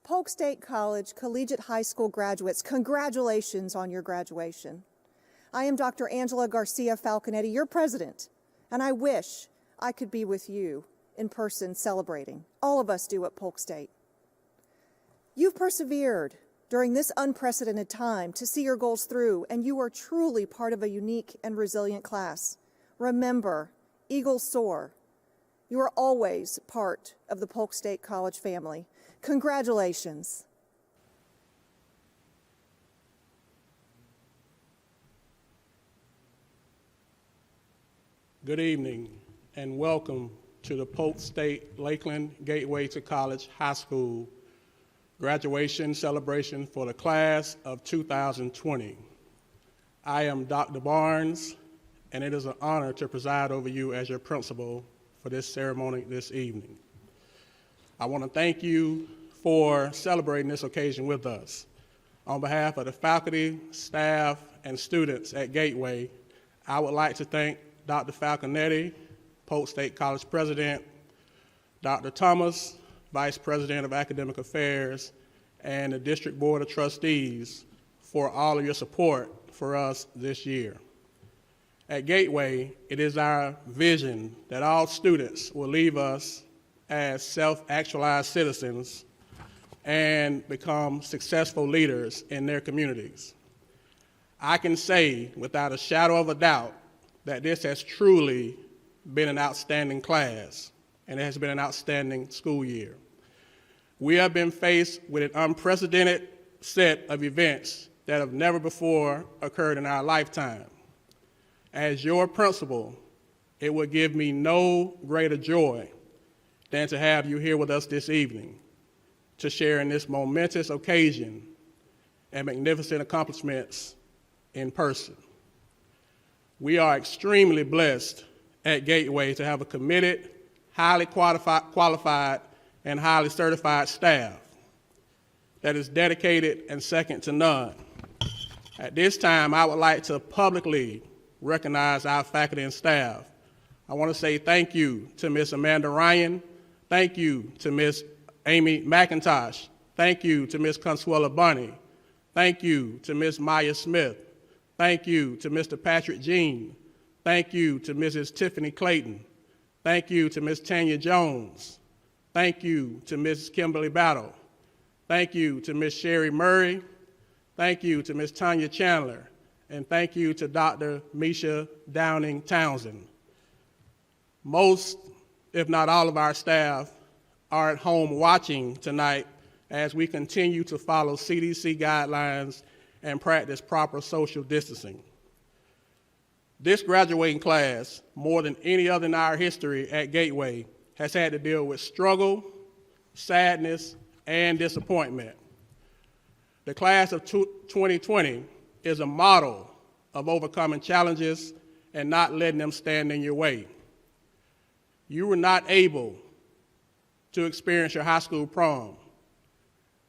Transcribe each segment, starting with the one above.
Polk State College Collegiate High School graduates, congratulations on your graduation. I am Dr. Angela Garcia Falconetti, your president, and I wish I could be with you in person celebrating. All of us do at Polk State. You've persevered during this unprecedented time to see your goals through, and you are truly part of a unique and resilient class. Remember, eagles soar. You are always part of the Polk State College family. Congratulations. Good evening and welcome to the Polk State Lakeland Gateway to College High School graduation celebration for the class of 2020. I am Dr. Barnes, and it is an honor to preside over you as your principal for this ceremony this evening. I want to thank you for celebrating this occasion with us. On behalf of the faculty, staff, and students at Gateway, I would like to thank Dr. Falconetti, Polk State College President, Dr. Thomas, Vice President of Academic Affairs, and the District Board of Trustees for all of your support for us this year. At Gateway, it is our vision that all students will leave us as self-actualized citizens and become successful leaders in their communities. I can say without a shadow of a doubt that this has truly been an outstanding class, and it has been an outstanding school year. We have been faced with an unprecedented set of events that have never before occurred in our lifetime. As your principal, it would give me no greater joy than to have you here with us this evening to share in this momentous occasion and magnificent accomplishments in person. We are extremely blessed at Gateway to have a committed, highly qualified, and highly certified staff that is dedicated and second to none. At this time, I would like to publicly recognize our faculty and staff. I want to say thank you to Ms. Amanda Ryan. Thank you to Ms. Amy McIntosh. Thank you to Ms. Consuela Bunny. Thank you to Ms. Maya Smith. Thank you to Mr. Patrick Jean. Thank you to Mrs. Tiffany Clayton. Thank you to Ms. Tanya Jones. Thank you to Ms. Kimberly Battle. Thank you to Ms. Sherry Murray. Thank you to Ms. Tanya Chandler. And thank you to Dr. Misha Downing Townsend. Most, if not all of our staff are at home watching tonight as we continue to follow CDC guidelines and practice proper social distancing. This graduating class, more than any other in our history at Gateway, has had to deal with struggle, sadness, and disappointment. The class of 2020 is a model of overcoming challenges and not letting them stand in your way. You were not able to experience your high school prom.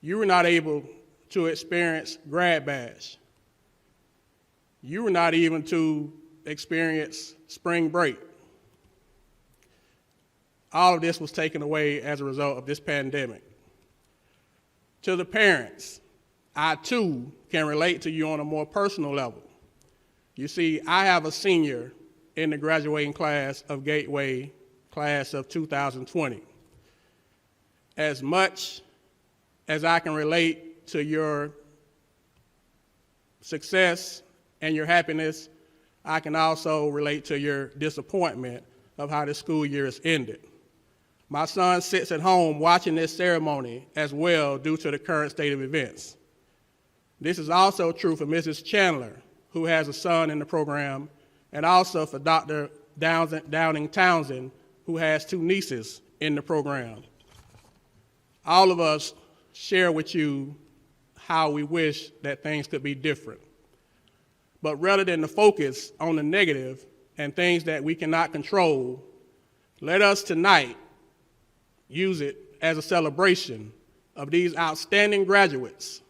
You were not able to experience grad bash. You were not even to experience spring break. All of this was taken away as a result of this pandemic. To the parents, I too can relate to you on a more personal level. You see, I have a senior in the graduating class of Gateway, class of 2020. As much as I can relate to your success and your happiness, I can also relate to your disappointment of how the school year has ended. My son sits at home watching this ceremony as well due to the current state of events. This is also true for Mrs. Chandler, who has a son in the program, and also for Dr. Downing Townsend, who has two nieces in the program. All of us share with you how we wish that things could be different. But rather than to focus on the negative and things that we cannot control, let us tonight use it as a celebration of these outstanding graduates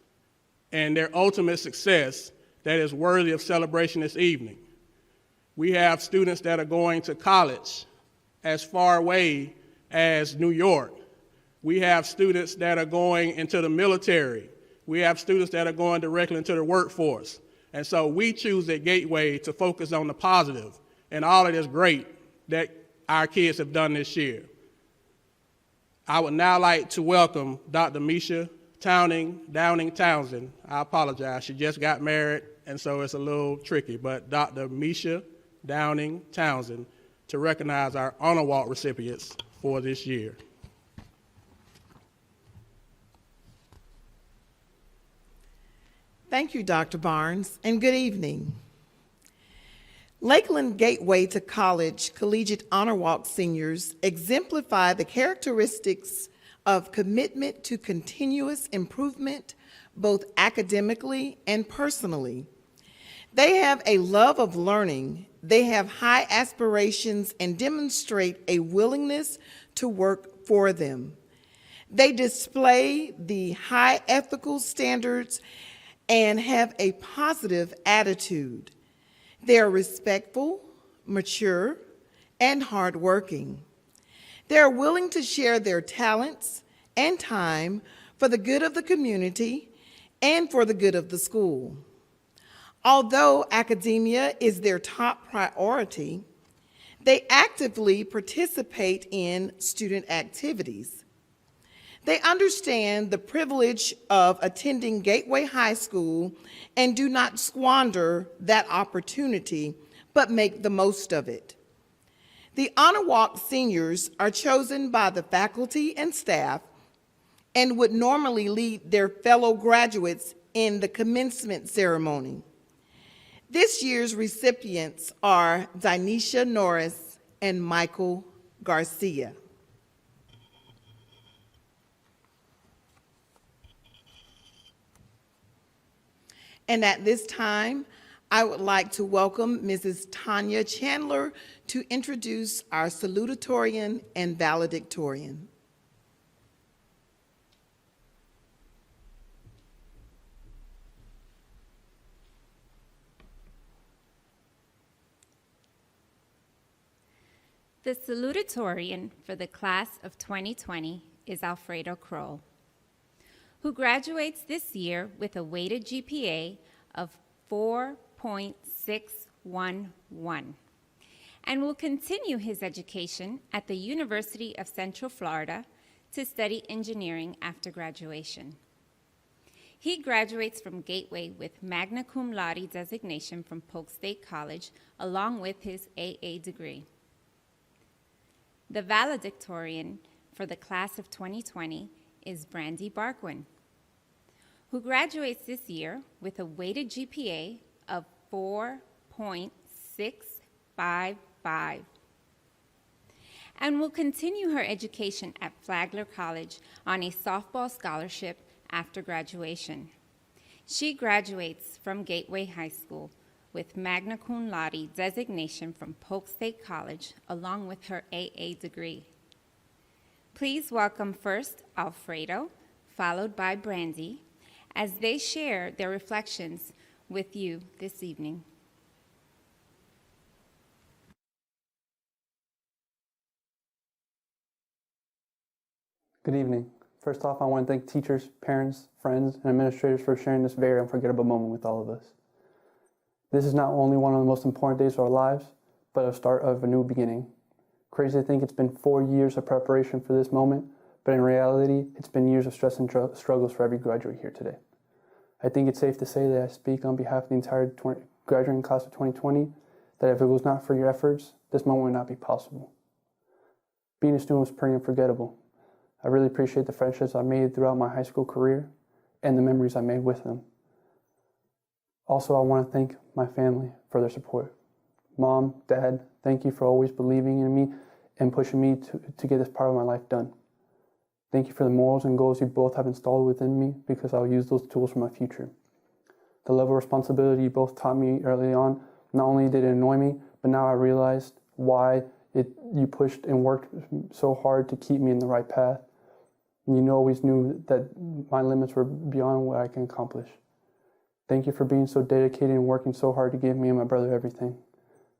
and their ultimate success that is worthy of celebration this evening. We have students that are going to college as far away as New York. We have students that are going into the military. We have students that are going directly into the workforce. And so we choose at Gateway to focus on the positive and all of this great that our kids have done this year. I would now like to welcome Dr. Misha Downing Townsend. I apologize, she just got married, and so it's a little tricky, but Dr. Misha Downing Townsend to recognize our Honor Walk recipients for this year. Thank you, Dr. Barnes, and good evening. Lakeland Gateway to College Collegiate Honor Walk seniors exemplify the characteristics of commitment to continuous improvement, both academically and personally. They have a love of learning, they have high aspirations, and demonstrate a willingness to work for them. They display the high ethical standards and have a positive attitude. They are respectful, mature, and hardworking. They are willing to share their talents and time for the good of the community and for the good of the school. Although academia is their top priority, they actively participate in student activities. They understand the privilege of attending Gateway High School and do not squander that opportunity, but make the most of it. The Honor Walk seniors are chosen by the faculty and staff and would normally lead their fellow graduates in the commencement ceremony. This year's recipients are Dinesha Norris and Michael Garcia. And at this time, I would like to welcome Mrs. Tanya Chandler to introduce our salutatorian and valedictorian. The salutatorian for the class of 2020 is Alfredo Kroll, who graduates this year with a weighted GPA of 4.611 and will continue his education at the University of Central Florida to study engineering after graduation. He graduates from Gateway with magna cum laude designation from Polk State College along with his AA degree. The valedictorian for the class of 2020 is Brandy Barquin, who graduates this year with a weighted GPA of 4.655 and will continue her education at Flagler College on a softball scholarship after graduation. She graduates from Gateway High School with magna cum laude designation from Polk State College along with her AA degree. Please welcome first Alfredo, followed by Brandy, as they share their reflections with you this evening. Good evening. First off, I want to thank teachers, parents, friends, and administrators for sharing this very unforgettable moment with all of us. This is not only one of the most important days of our lives, but a start of a new beginning. Crazy to think it's been 4 years of preparation for this moment, but in reality, it's been years of stress and struggles for every graduate here today. I think it's safe to say that I speak on behalf of the entire graduating class of 2020, that if it was not for your efforts, this moment would not be possible. Being a student was pretty unforgettable. I really appreciate the friendships I made throughout my high school career and the memories I made with them. Also, I want to thank my family for their support. Mom, Dad, thank you for always believing in me and pushing me to get this part of my life done. Thank you for the morals and goals you both have installed within me, because I'll use those tools for my future. The level of responsibility you both taught me early on, not only did it annoy me, but now I realized why you pushed and worked so hard to keep me in the right path. And you always knew that my limits were beyond what I can accomplish. Thank you for being so dedicated and working so hard to give me and my brother everything.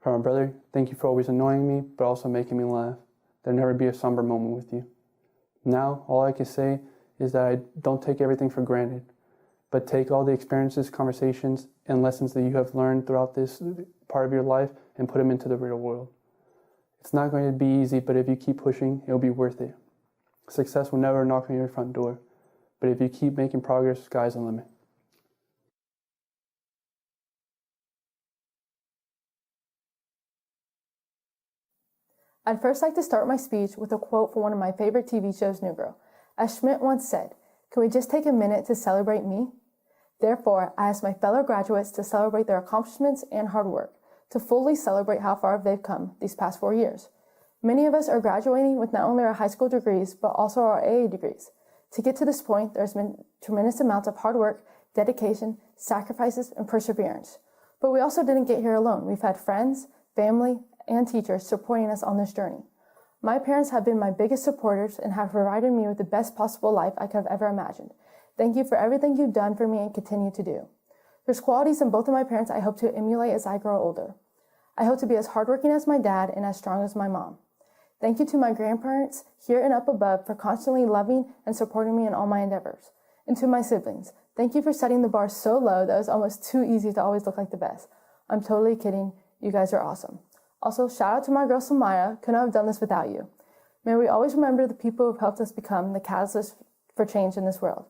For my brother, thank you for always annoying me, but also making me laugh. There'll never be a somber moment with you. Now, all I can say is that I don't take everything for granted, but take all the experiences, conversations, and lessons that you have learned throughout this part of your life and put them into the real world. It's not going to be easy, but if you keep pushing, it'll be worth it. Success will never knock on your front door, but if you keep making progress, sky's the limit. I'd first like to start my speech with a quote from one of my favorite TV shows, New Girl. As Schmidt once said, "Can we just take a minute to celebrate me?" Therefore, I ask my fellow graduates to celebrate their accomplishments and hard work, to fully celebrate how far they've come these past 4 years. Many of us are graduating with not only our high school degrees, but also our AA degrees. To get to this point, there's been tremendous amounts of hard work, dedication, sacrifices, and perseverance. But we also didn't get here alone. We've had friends, family, and teachers supporting us on this journey. My parents have been my biggest supporters and have provided me with the best possible life I could have ever imagined. Thank you for everything you've done for me and continue to do. There's qualities in both of my parents I hope to emulate as I grow older. I hope to be as hardworking as my dad and as strong as my mom. Thank you to my grandparents here and up above for constantly loving and supporting me in all my endeavors. And to my siblings, thank you for setting the bar so low that it was almost too easy to always look like the best. I'm totally kidding. You guys are awesome. Also, shout out to my girl Samaya. Couldn't have done this without you. May we always remember the people who have helped us become the catalyst for change in this world.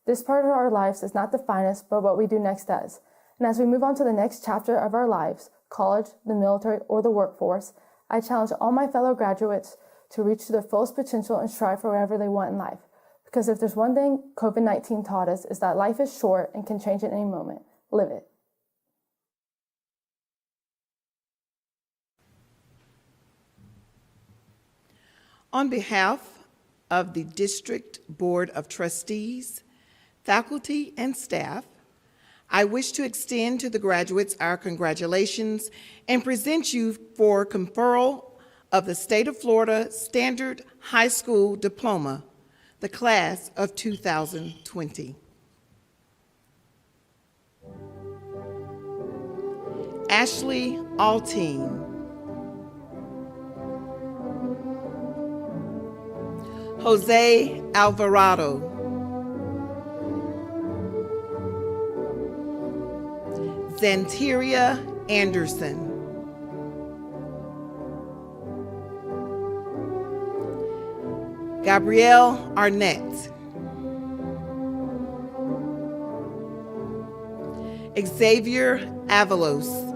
This part of our lives does not define us, but what we do next does. And as we move on to the next chapter of our lives, college, the military, or the workforce, I challenge all my fellow graduates to reach to their fullest potential and strive for whatever they want in life. Because if there's one thing COVID-19 taught us is that life is short and can change at any moment. Live it. On behalf of the District Board of Trustees, faculty, and staff, I wish to extend to the graduates our congratulations and present you for conferral of the State of Florida Standard High School Diploma, the class of 2020. Ashley Alteen, Jose Alvarado, Zanteria Anderson, Gabrielle Arnett, Xavier Avalos,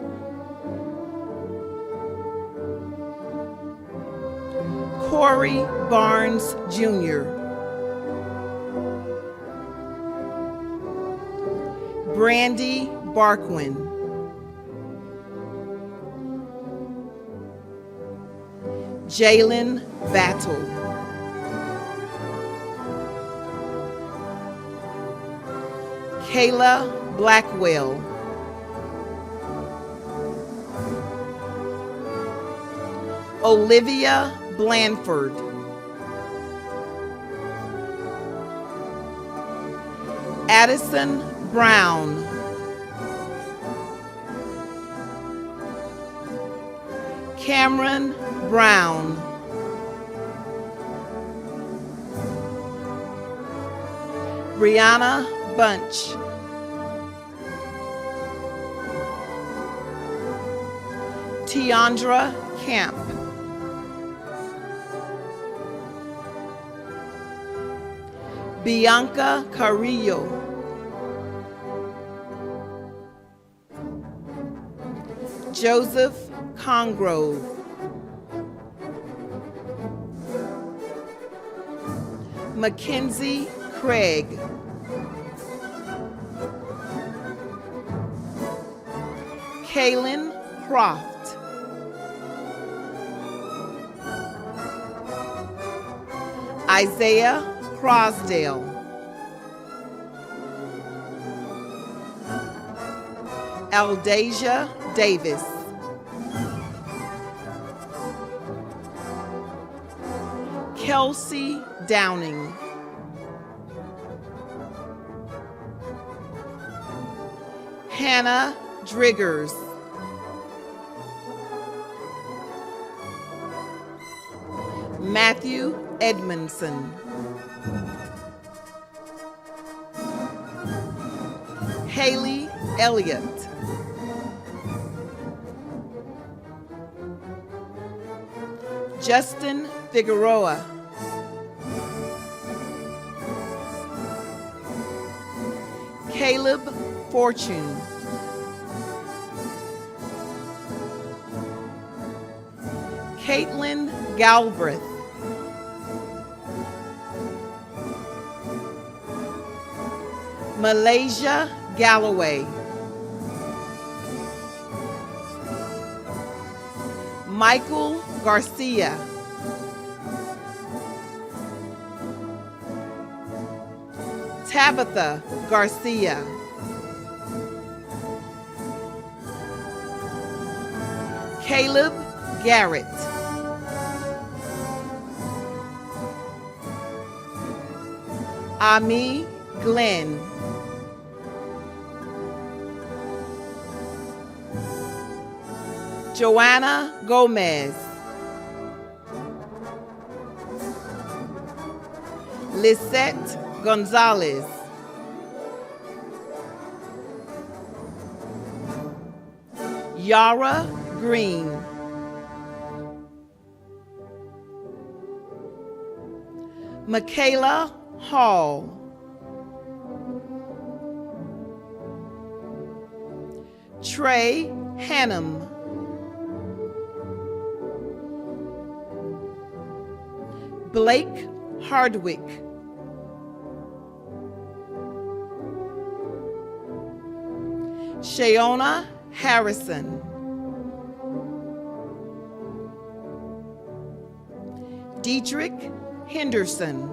Corey Barnes Jr., Brandy Barquin, Jalen Battle, Kayla Blackwell, Olivia Blanford, Addison Brown, Cameron Brown, Brianna Bunch, Tiandra Camp, Bianca Carrillo, Joseph Congrove, Mackenzie Craig, Kaylin Croft, Isaiah Crosdale, Aldasia Davis, Kelsey Downing, Hannah Driggers, Matthew Edmondson. Haley Elliott. Justin Figueroa. Caleb Fortune. Caitlin Galbraith. Malaysia Galloway. Michael Garcia. Tabitha Garcia. Caleb Garrett. Ami Glenn. Joanna Gomez. Lisette Gonzalez. Yara Green. Michaela Hall. Trey Hannum. Blake Hardwick. Shayona Harrison. Dietrich Henderson.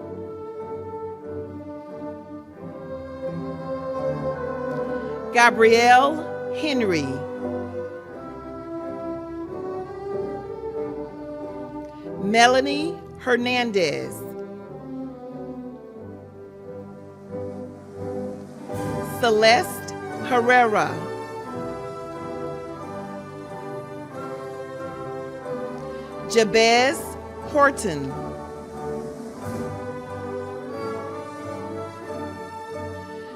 Gabrielle Henry. Melanie Hernandez. Celeste Herrera. Jabez Horton.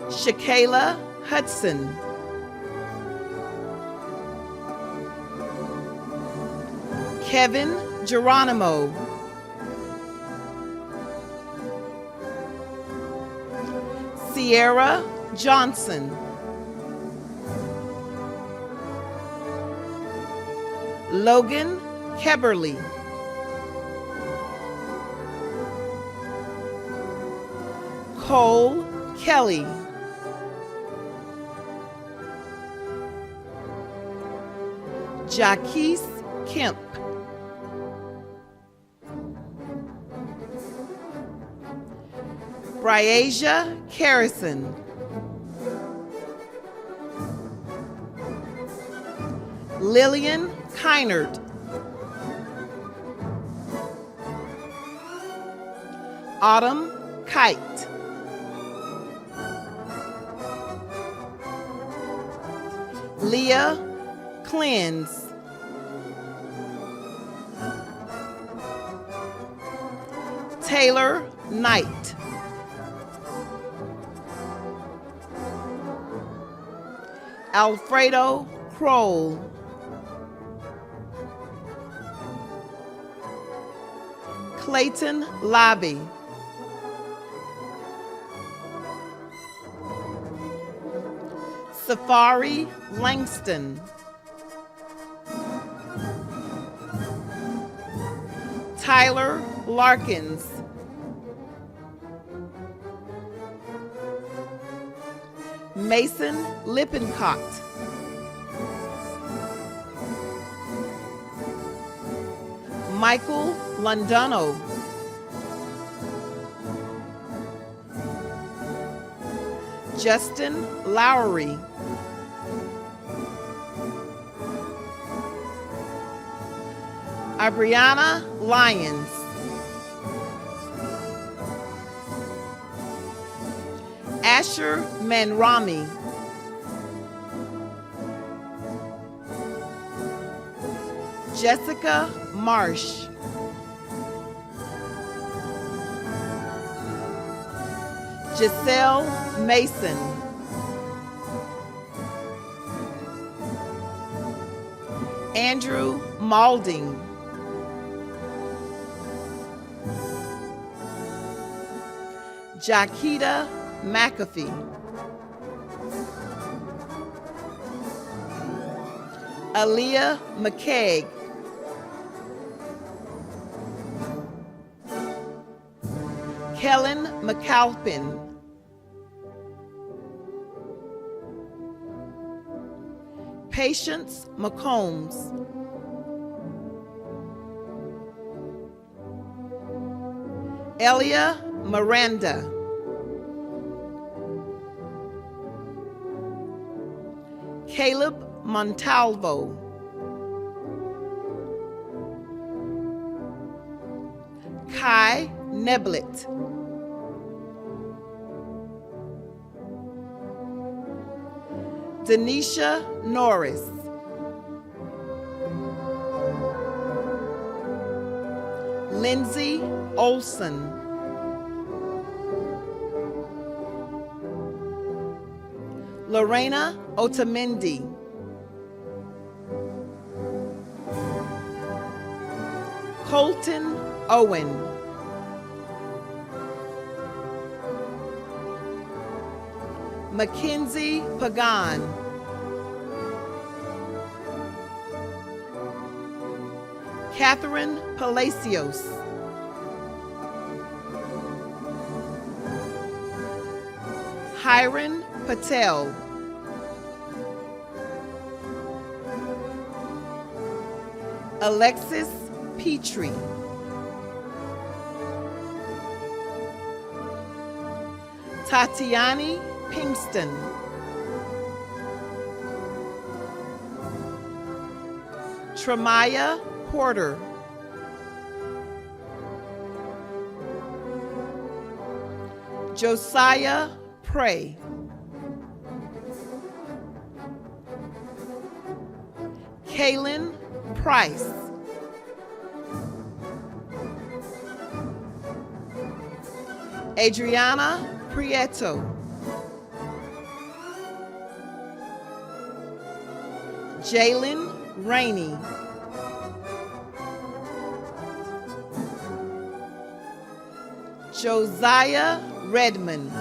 Shakayla Hudson. Kevin Geronimo. Sierra Johnson. Logan Keberly. Cole Kelly. Jaquise Kemp. Bryasia Carrison. Lillian Keinert. Autumn Kite. Leah Cleanse. Taylor Knight. Alfredo Kroll. Clayton Labby. Safari Langston. Tyler Larkins. Mason Lippincott. Michael Londono. Justin Lowry. Abriana Lyons. Asher Manrami. Jessica Marsh. Giselle Mason, Andrew Malding, Jaquita McAfee, Aaliyah McKeag, Kellen McAlpin, Patience McCombs, Elia Miranda, Caleb Montalvo, Kai Neblet, Denisha Norris, Lindsay Olson, Lorena Otamendi, Colton Owen, Mackenzie Pagan, Catherine Palacios, Hiron Patel, Alexis Petrie, Tatiani Pinkston, Tremaya Porter, Josiah Prey, Kaylin Price, Adriana Prieto, Jalen Rainey, Josiah Redmond,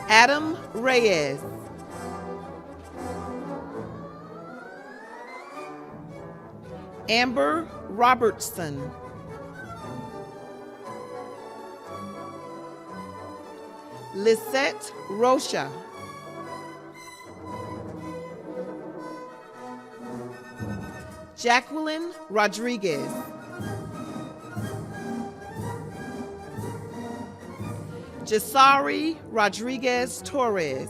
Adam Reyes, Amber Robertson, Lisette Rocha, Jacqueline Rodriguez, Jasari Rodriguez Torres,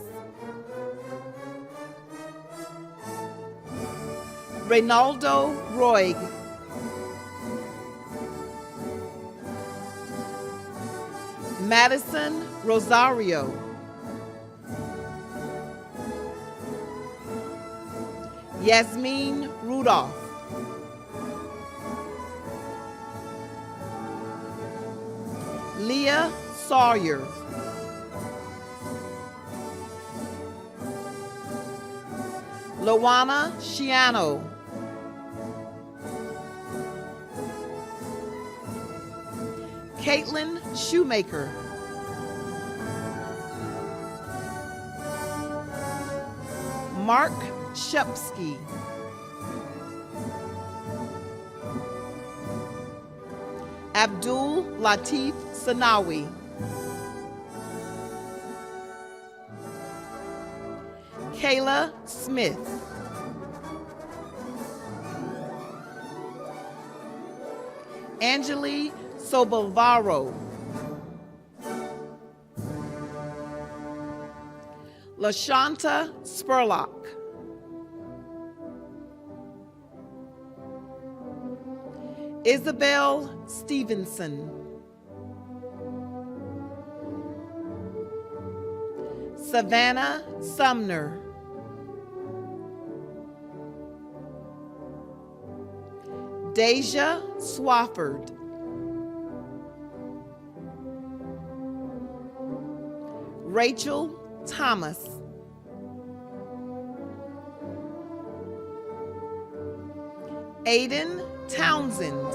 Reynaldo Roig, Madison Rosario, Yasmin Rudolph, Leah Sawyer, Lawana Shiano, Caitlin Shoemaker, Mark Shupsky, Abdul Latif Sanawi, Kayla Smith, Angeli Sobolvaro, LaShanta Spurlock, Isabel Stevenson, Savannah Sumner, Deja Swafford, Rachel Thomas. Aiden Townsend.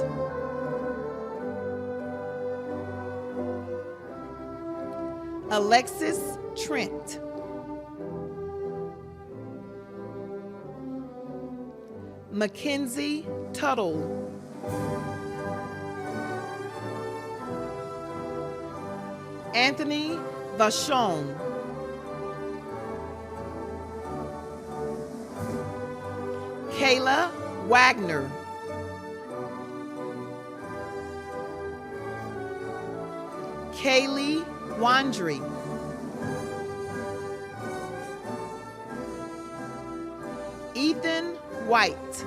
Alexis Trent. Mackenzie Tuttle. Anthony Vachon. Kayla Wagner. Kaylee Wandry. Ethan White.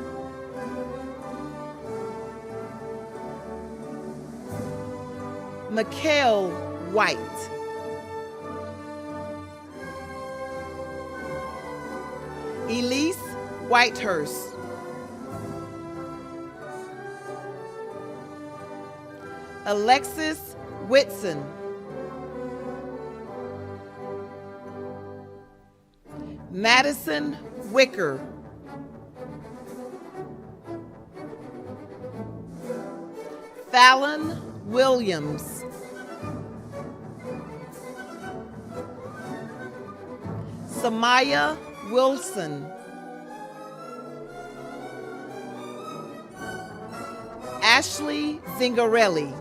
Mikhail White. Elise Whitehurst. Alexis Whitson. Madison Wicker. Fallon Williams. Samaya Wilson. Ashley Zingarelli.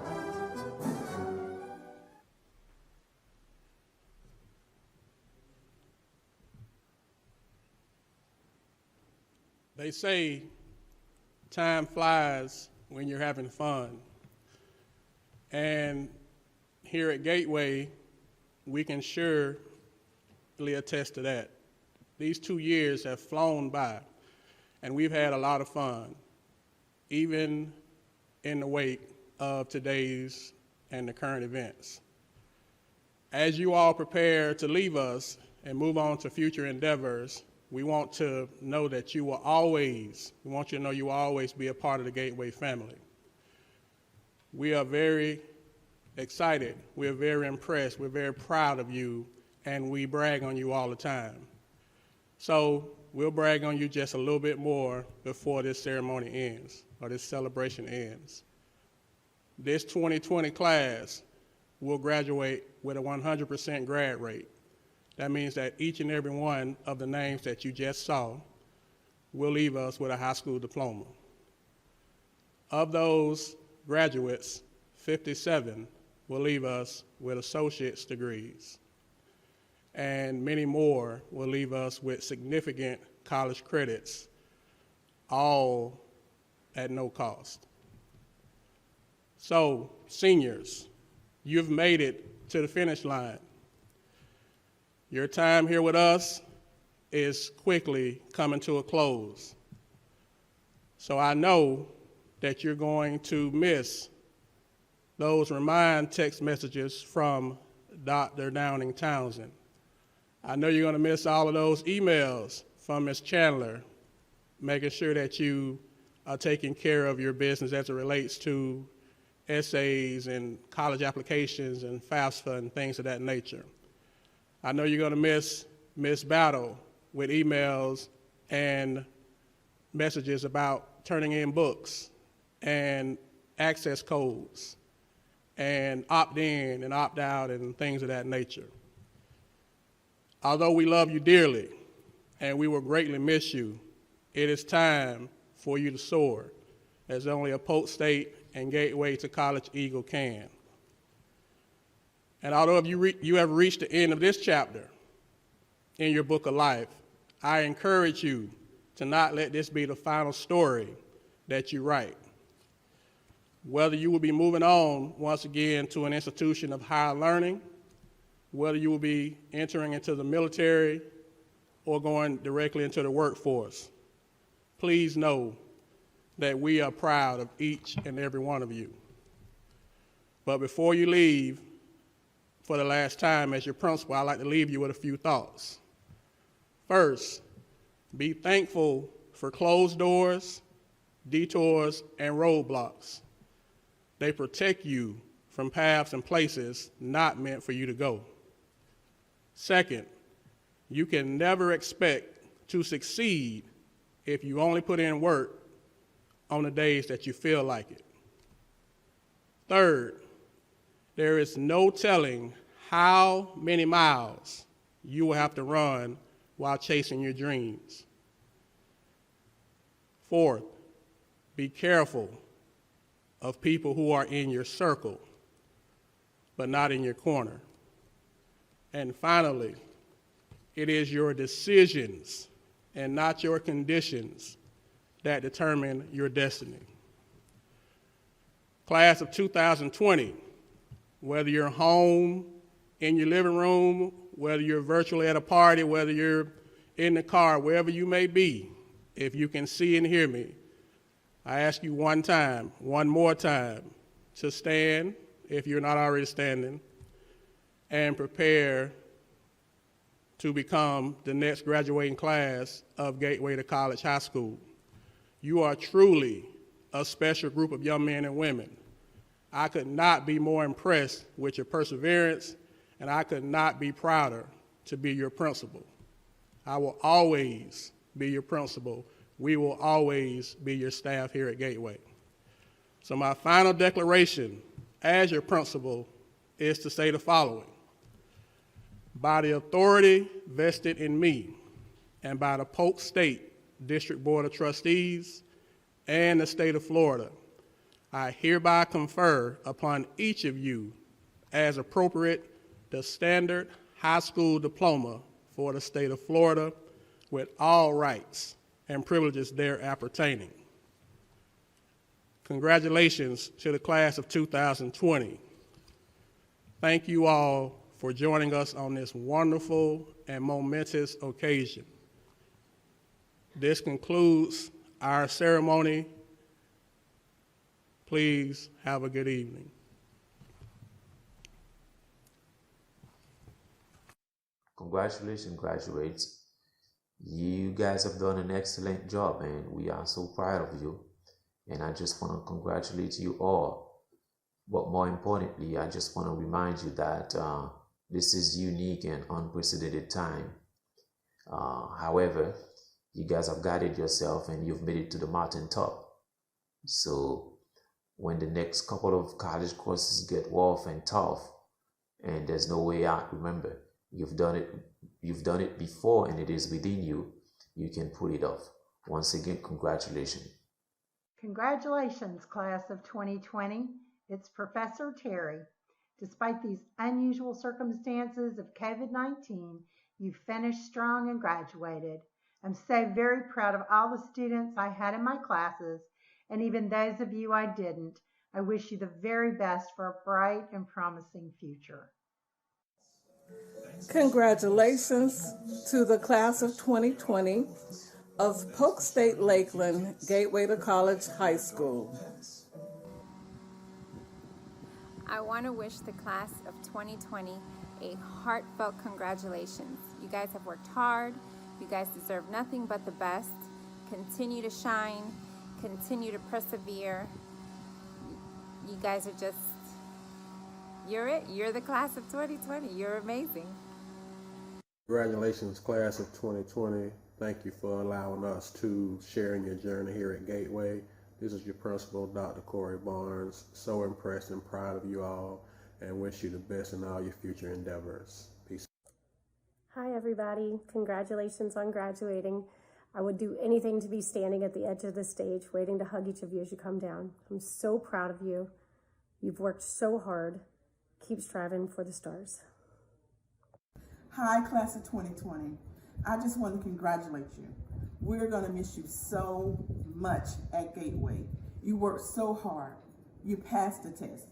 They say time flies when you're having fun. And here at Gateway, we can surely attest to that. These 2 years have flown by, and we've had a lot of fun, even in the wake of today's and the current events. As you all prepare to leave us and move on to future endeavors, we want to know that you will always, we want you to know you will always be a part of the Gateway family. We are very excited, we're very impressed, we're very proud of you, and we brag on you all the time. So we'll brag on you just a little bit more before this ceremony ends, or this celebration ends. This 2020 class will graduate with a 100% grad rate. That means that each and every one of the names that you just saw will leave us with a high school diploma. Of those graduates, 57 will leave us with associate's degrees, and many more will leave us with significant college credits, all at no cost. So, seniors, you've made it to the finish line. Your time here with us is quickly coming to a close. So I know that you're going to miss those remind text messages from Dr. Downing Townsend. I know you're going to miss all of those emails from Ms. Chandler, making sure that you are taking care of your business as it relates to essays and college applications and FAFSA and things of that nature. I know you're going to miss Ms. Battle with emails and messages about turning in books and access codes and opt-in and opt-out and things of that nature. Although we love you dearly and we will greatly miss you, it is time for you to soar as only a Polk State and Gateway to College Eagle can. And although you have reached the end of this chapter in your book of life, I encourage you to not let this be the final story that you write. Whether you will be moving on once again to an institution of higher learning, whether you will be entering into the military or going directly into the workforce, please know that we are proud of each and every one of you. But before you leave, for the last time as your principal, I'd like to leave you with a few thoughts. First, be thankful for closed doors, detours, and roadblocks. They protect you from paths and places not meant for you to go. Second, you can never expect to succeed if you only put in work on the days that you feel like it. Third, there is no telling how many miles you will have to run while chasing your dreams. Fourth, be careful of people who are in your circle, but not in your corner. And finally, it is your decisions and not your conditions that determine your destiny. Class of 2020, whether you're home, in your living room, whether you're virtually at a party, whether you're in the car, wherever you may be, if you can see and hear me, I ask you one more time, to stand, if you're not already standing, and prepare to become the next graduating class of Gateway to College High School. You are truly a special group of young men and women. I could not be more impressed with your perseverance, and I could not be prouder to be your principal. I will always be your principal. We will always be your staff here at Gateway. So my final declaration as your principal is to say the following. By the authority vested in me and by the Polk State District Board of Trustees and the state of Florida, I hereby confer upon each of you as appropriate the standard high school diploma for the state of Florida with all rights and privileges there appertaining. Congratulations to the class of 2020. Thank you all for joining us on this wonderful and momentous occasion. This concludes our ceremony. Please have a good evening. Congratulations, graduates. You guys have done an excellent job, and we are so proud of you. And I just want to congratulate you all. But more importantly, I just want to remind you that this is unique and unprecedented time. However, you guys have guided yourself and you've made it to the mountaintop. So when the next couple of college courses get rough and tough and there's no way out, remember, you've done it before and it is within you. You can pull it off. Once again, congratulations. Congratulations, class of 2020. It's Professor Terry. Despite these unusual circumstances of COVID-19, you finished strong and graduated. I'm so very proud of all the students I had in my classes, and even those of you I didn't. I wish you the very best for a bright and promising future. Congratulations to the class of 2020 of Polk State Lakeland Gateway to College High School. I want to wish the class of 2020 a heartfelt congratulations. You guys have worked hard. You guys deserve nothing but the best. Continue to shine. Continue to persevere. You guys are just, you're it. You're the class of 2020. You're amazing. Congratulations, class of 2020. Thank you for allowing us to share in your journey here at Gateway. This is your principal, Dr. Corey Barnes. So impressed and proud of you all and wish you the best in all your future endeavors. Peace. Hi, everybody. Congratulations on graduating. I would do anything to be standing at the edge of the stage waiting to hug each of you as you come down. I'm so proud of you. You've worked so hard. Keep striving for the stars. Hi, class of 2020. I just want to congratulate you. We're going to miss you so much at Gateway. You worked so hard. You passed the test.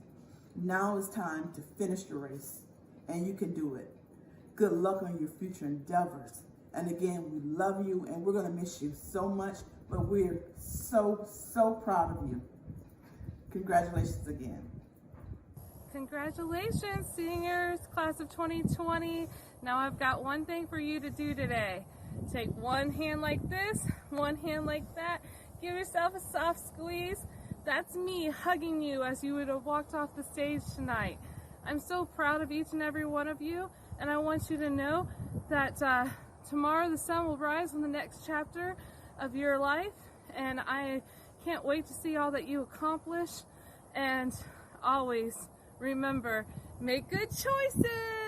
Now it's time to finish the race, and you can do it. Good luck on your future endeavors. And again, we love you, and we're going to miss you so much, but we're so, so proud of you. Congratulations again. Congratulations, seniors, class of 2020. Now I've got one thing for you to do today. Take one hand like this, one hand like that. Give yourself a soft squeeze. That's me hugging you as you would have walked off the stage tonight. I'm so proud of each and every one of you, And I want you to know that tomorrow the sun will rise on the next chapter of your life, and I can't wait to see all that you accomplish. And always remember, make good choices.